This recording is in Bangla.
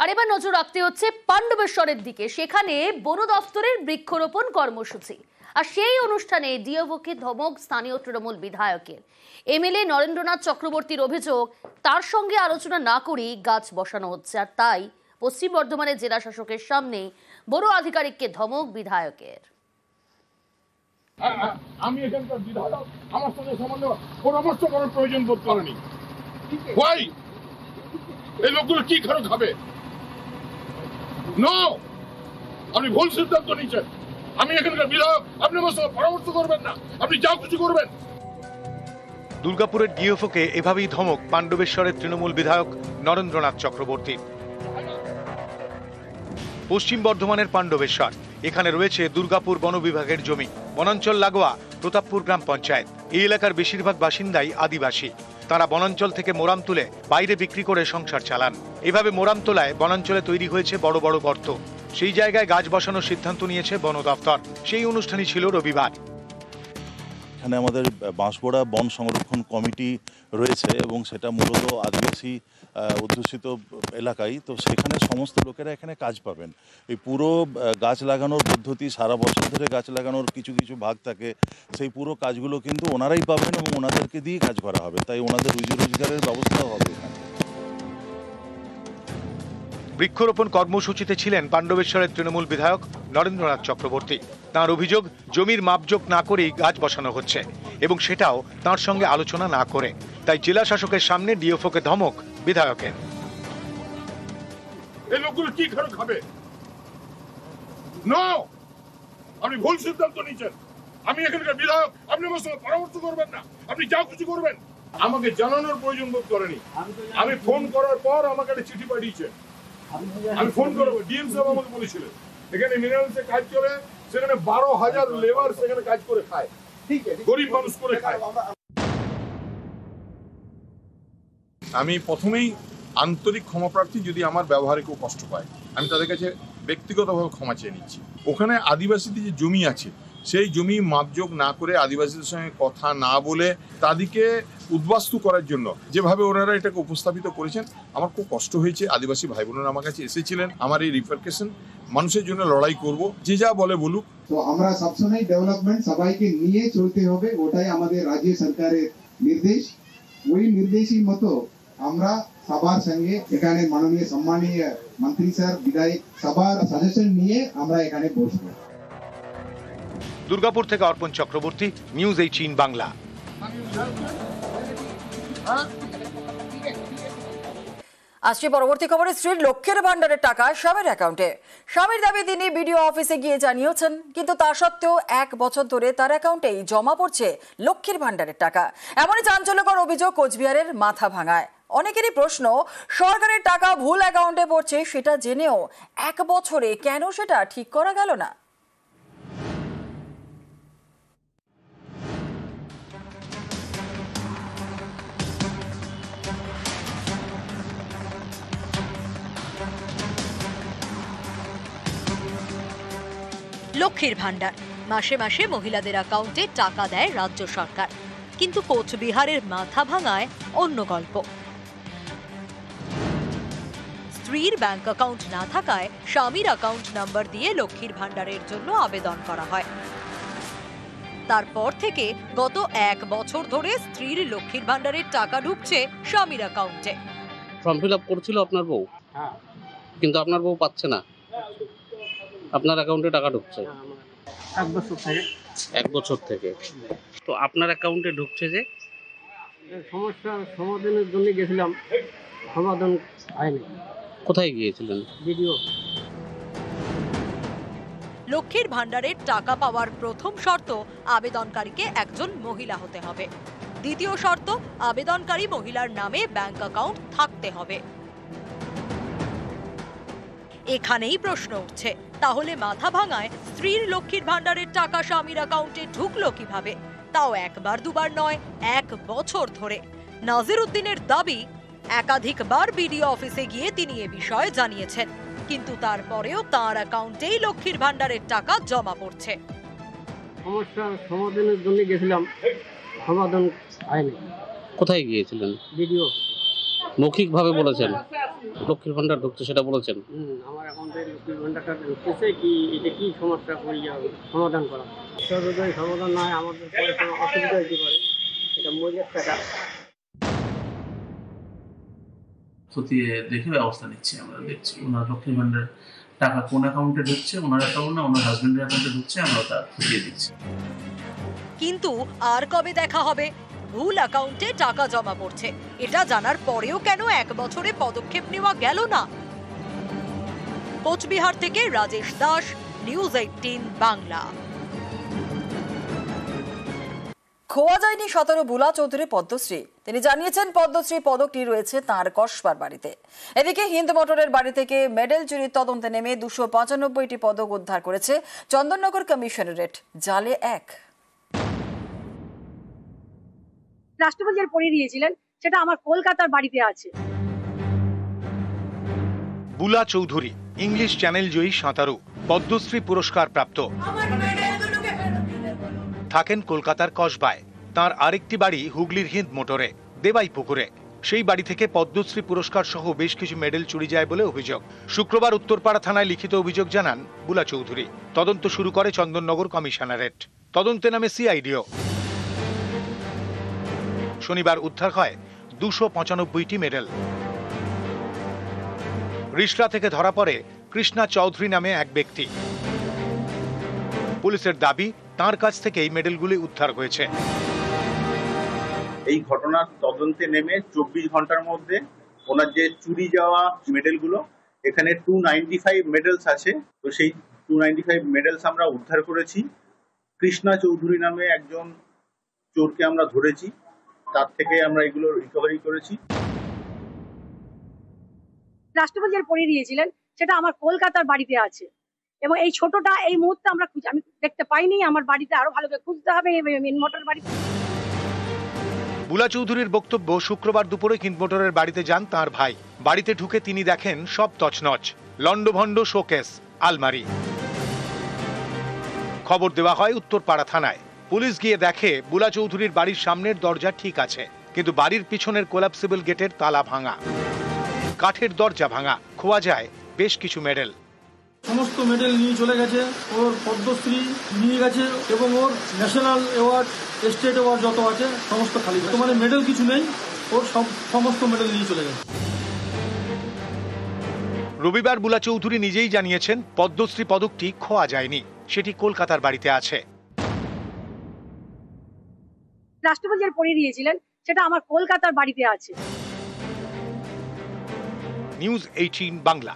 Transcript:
আর এবার নজর রাখতে হচ্ছে পাণ্ডবেশ্বরের দিকে। সেখানে বন দফতরের বৃক্ষরোপণ কর্মসূচি, আর সেই অনুষ্ঠানে ডিএফওকে ধমক স্থানীয় তৃণমূল বিধায়কের। এমএলএ নরেন্দ্রনাথ চক্রবর্তীর অভিযোগ, তার সঙ্গে আলোচনা না করেই গাছ বসানো হচ্ছে, আর তাই পশ্চিম বর্ধমানের জেলা শাসকের সামনে বড় আধিকারিককে ধমক বিধায়কের। আমি এখানকার বিধায়ক, আমার সঙ্গে সামান্য পরামর্শ করার প্রয়োজন বোধ করেনি। ওয়াই এই লোকগুলো কি করে খাবে? নো, আপনি ভুল সিদ্ধান্ত নিয়েছেন। আমি এখানকার বিধায়ক, আপনি আমার সঙ্গে পরামর্শ করবেন না, আপনি যা কিছু করবেন। দুর্গাপুরের ডিএফওকে এভাবেই ধমক পাণ্ডবেশ্বরের তৃণমূল বিধায়ক নরেন্দ্রনাথ চক্রবর্তী। পশ্চিম বর্ধমানের পাণ্ডবেশ্বর, এখানে রয়েছে দুর্গাপুর বন বিভাগের জমি। বনাঞ্চল লাগোয়া প্রতাপপুর গ্রাম পঞ্চায়েত। এই এলাকার বেশিরভাগ বাসিন্দাই আদিবাসী। তারা বনাঞ্চল থেকে মোরাম তুলে বাইরে বিক্রি করে সংসার চালান। এভাবে মোরাম তোলায় বনাঞ্চলে তৈরি হয়েছে বড় বড় গর্ত। সেই জায়গায় গাছ বসানোর সিদ্ধান্ত নিয়েছে বন দফতর। সেই অনুষ্ঠানই ছিল রবিবার। এখানে আমাদের বাঁশবড়া বন সংরক্ষণ কমিটি রয়েছে এবং সেটা মূলত আদিবাসী অধ্যুষিত এলাকায়। তো সেখানে সমস্ত লোকেরা এখানে কাজ পাবেন। এই পুরো গাছ লাগানোর পদ্ধতি, সারা বছর ধরে গাছ লাগানোর কিছু কিছু ভাগ থাকে, সেই পুরো কাজগুলো কিন্তু ওনারাই পাবেন এবং ওনাদেরকে দিয়ে কাজ করা হবে। তাই ওনাদের রুজি রোজগারের ব্যবস্থাও হবে এখানে। বৃক্ষরোপণ কর্মসূচিতে ছিলেন পাণ্ডবেশ্বরের তৃণমূল বিধায়ক নরেন্দ্রনাথ চক্রবর্তী। তাঁর অভিযোগ, জমির মাপজোক না করেই গাছ বসানো হচ্ছে এবং সেটাও তাঁর সঙ্গে আলোচনা না করে। তাই জেলা শাসকের সামনে ডিএফওকে ধমক বিধায়কের। এই লোকগুলো কি করে খাবে? নো, আপনি ভুল সিদ্ধান্ত নিয়েছেন। আমি এখানকার বিধায়ক, আপনি আমার সঙ্গে পরামর্শ করবেন না, আপনি যা কিছু করবেন। আমাকে জানানোর প্রয়োজন বোধ করেনি। আমি ফোন করার পর আমাকে একটা চিঠি পাঠিয়েছে। আমি ফোন করবো, ডিএম সাহেব আমাকে বলেছিলেন এখানে মিনারেলসে কাজ করে, সেখানে 12,000 লেবার সেখানে কাজ করে খায়, গরিব মানুষ করে খায়। আমি প্রথমেই আন্তরিক ক্ষমাপ্রার্থী যদি আমার ব্যবহারে কেউ কষ্ট পায়। আমি তাদের কাছে ব্যক্তিগতভাবে ক্ষমা চেয়ে নিচ্ছি। ওখানে আদিবাসীদের যে জমি আছে, সেই জমি মাপজোক না করে, আদিবাসীদের সঙ্গে কথা না বলে, তাদেরকে উদ্বাস্তু করার জন্য যেভাবে ওনারা এটাকে উপস্থাপিত করেছেন, আমার খুব কষ্ট হয়েছে। আদিবাসী ভাই বোনেরা আমার কাছে এসেছিলেন। আমার এই রিপারকেশন মানুষের জন্য লড়াই করব, যে যা বলে বলুক। তো আমরা সবসময় ডেভেলপমেন্ট সবাইকে নিয়ে চলতে হবে, ওটাই আমাদের রাজ্য সরকারের নির্দেশ। ওই নির্দেশই মতো আমরা সবার সঙ্গে এখানে মাননীয় সম্মানীয় মন্ত্রী স্যার, বিধায়ক সবার সাজেশন নিয়ে আমরা এখানে বসবো। দুর্গাপুর থেকে অর্পণ চক্রবর্তী, নিউজ 18 বাংলা। আসছে পরবর্তী খবরে। স্ত্রীর লক্ষ্যের ভান্ডারের টাকা স্বামীর অ্যাকাউন্টে। স্বামীর দাবি তিনি বিডিও অফিসে গিয়ে জানিয়েছেন, কিন্তু তা সত্ত্বেও 1 বছর ধরে তার অ্যাকাউন্টেই জমা পড়ছে লক্ষ্যের ভান্ডারের টাকা। এমনই চাঞ্চল্যকর অভিযোগ কোচবিহারের মাথা ভাঙায়। অনেকেরই প্রশ্ন, সরকারের টাকা ভুল অ্যাকাউন্টে পড়ছে সেটা জেনেও 1 বছরে কেন সেটা ঠিক করা গেল না? লক্ষ্মীর ভান্ডার, মাসে মাসে মহিলাদের অ্যাকাউন্টে টাকা দেয় রাজ্য সরকার, কিন্তু কোচবিহারের মাথা ভাঙায় অন্য গল্প। স্ত্রীর ব্যাংক অ্যাকাউন্ট না থাকায় স্বামীর অ্যাকাউন্ট নাম্বার দিয়ে লক্ষ্মীর ভান্ডারের জন্য আবেদন করা হয়। তারপর থেকে গত 1 বছর ধরে স্ত্রীর লক্ষ্মীর ভান্ডারের টাকা ঢুকছে স্বামীর অ্যাকাউন্টে। ফর্ম ফিল আপ করছিল আপনার বউ, কিন্তু আপনার বউ পাচ্ছে না, আপনার অ্যাকাউন্টে টাকা ঢুকছে 1 বছর থেকে। তো আপনার অ্যাকাউন্টে ঢুকছে যে? সমস্যা সমাধানের জন্য গেছিলাম, সমাধান হয়নি। কোথায় গিয়েছিলেন? ভিডিও। লক্ষ্মীর ভান্ডারের টাকা পাওয়ার প্রথম শর্ত, আবেদনকারীকে একজন মহিলা হতে হবে। দ্বিতীয় শর্ত, আবেদনকারী মহিলার নামে ব্যাংক অ্যাকাউন্ট থাকতে হবে। এখানেই প্রশ্ন উঠছে, তাহলে মাথা ভাঙায় স্ত্রীর লক্ষ্মীর ভান্ডারের টাকা স্বামীর অ্যাকাউন্টে ঢুকলো কিভাবে? তাও 1 বার 2 বার নয়, 1 বছর ধরে। নাজির উদ্দিনের দাবি, একাধিকবার বিডিও অফিসে গিয়ে তিনি এ বিষয়ে জানিয়েছেন, কিন্তু তারপরেও তার অ্যাকাউন্টেই লক্ষ্মীর ভান্ডারের টাকা জমা পড়ছে। সমস্যা সমাধানের জন্য গেছিলাম, সমাধান হয়নি। কোথায় গিয়েছিলেন? ভিডিও। মৌখিকভাবে বলেছেন? লক্ষ্মীর ভান্ডার ঢুকছে সেটা বলেছেন। আমার অ্যাকাউন্টে লক্ষ্মীর ভান্ডারটা ঢুকতেছে, কি এটা কি সমস্যা সমাধান করা সর্বোদয় সমাধান নয়, আমাদের পরে কোনো অসুবিধা হতে পারে, এটা মজুর টাকা খতিয়ে দেখে ব্যবস্থা নিচ্ছি। আমরা দেখছি ওনার লক্ষ্মীর ভান্ডার টাকা কোন অ্যাকাউন্টে ঢুকছে, ওনার অ্যাকাউন্ট না ওনার হাজবেন্ডের অ্যাকাউন্টে ঢুকছে, আমরা তা খতিয়ে দিচ্ছি। কিন্তু আর কবে দেখা হবে ভুল অ্যাকাউন্টে টাকা জমা পড়ছে এটা জানার পরেও কেন 1 বছরে পদক্ষেপ নেওয়া গেল না? কোচবিহার থেকে রাজেশ দাস, নিউজ 18 বাংলা। খোয়া যায়নি 17 বুলা চৌধুরী পদ্মশ্রী। তিনি জানিয়েছেন পদ্মশ্রী পদকটি রয়েছে তাঁর কসবার বাড়িতে। এদিকে হিন্দ মোটরের বাড়ি থেকে মেডেল চুরির তদন্তে নেমে 295টি পদক উদ্ধার করেছে চন্দননগর কমিশনারেট। জালে 1 রাষ্ট্রপতি যে পড়িয়ে দিয়েছিলেন সেটা আমার কলকাতার বাড়িতে আছে। বুলা চৌধুরী ইংলিশ চ্যানেল জয়ী সাঁতারু, পদ্মশ্রী পুরস্কার প্রাপ্ত, থাকেন কলকাতার কসবায়। তার আরেকটি বাড়ি হুগলির হিন্দ মোটরে দেবাই পুকুরে। সেই বাড়ি থেকে পদ্মশ্রী পুরস্কার সহ বেশ কিছু মেডেল চুরি যায় বলে অভিযোগ। শুক্রবার উত্তরপাড়া থানায় লিখিত অভিযোগ জানান বুলা চৌধুরী। তদন্ত শুরু করে চন্দননগর কমিশনারেট। তদন্তে নামে সিআইডিও। শনিবার উদ্ধার হয় 295টি মেডেল। রিষড়া থেকে ধরা পড়ে কৃষ্ণা চৌধুরী নামে এক ব্যক্তি। পুলিশের দাবি তার কাছ থেকে এই মেডেলগুলি উদ্ধার হয়েছে। এই ঘটনার তদন্তে নেমে 24 ঘন্টার মধ্যে ওনার যে চুরি যাওয়া মেডেলগুলো, এখানে 295 মেডেলস আছে, তো সেই 295 মেডেলস আমরা উদ্ধার করেছি। কৃষ্ণা চৌধুরী নামে একজন চোরকে আমরা ধরেছি, তার থেকে আমরা এগুলো রিকভারি করেছি। রাষ্ট্রপতি যে পড়িয়ে দিয়েছিলেন সেটা আমার কলকাতার বাড়িতে আছে এবং এই ছোটটা এই মুহূর্তে আমি দেখতে পাইনি। আমার বাড়িতে আরো ভালো করে খুঁজতে হবে মেন মোটর বাড়িতে। বুলা চৌধুরীর বক্তব্য, শুক্রবার দুপুরে হিন্দ মোটরের বাড়িতে যান তার ভাই। বাড়িতে ঢুকে তিনি দেখেন সব তছনছ, লন্ডভন্ড শোকেস, আলমারি। খবর দেওয়া হয় উত্তরপাড়া থানায়। পুলিশ গিয়ে দেখে বুলা চৌধুরীর বাড়ির সামনের দরজা ঠিক আছে, কিন্তু বাড়ির পিছনের কোলাপসিবল গেটের তালা ভাঙা, কাঠের দরজা ভাঙা। খোয়া যায় বেশ কিছু মেডেল। সমস্ত মেডেল নিয়ে চলে গেছে, ওর পদ্মশ্রী নিয়ে গেছে এবং ওর ন্যাশনাল অ্যাওয়ার্ড, স্টেট অ্যাওয়ার্ড যত আছে সমস্ত খালি। মানে মেডেল কিছু নেই, ওর সমস্ত মেডেল নিয়ে চলে গেছে। রবিবার বুলা চৌধুরী নিজেই জানিয়েছেন পদ্মশ্রী পদকটি খোয়া যায়নি, সেটি কলকাতার বাড়িতে আছে। রাষ্ট্রপতি যে পড়িয়ে দিয়েছিলেন সেটা আমার কলকাতার বাড়িতে আছে। নিউজ 18 বাংলা।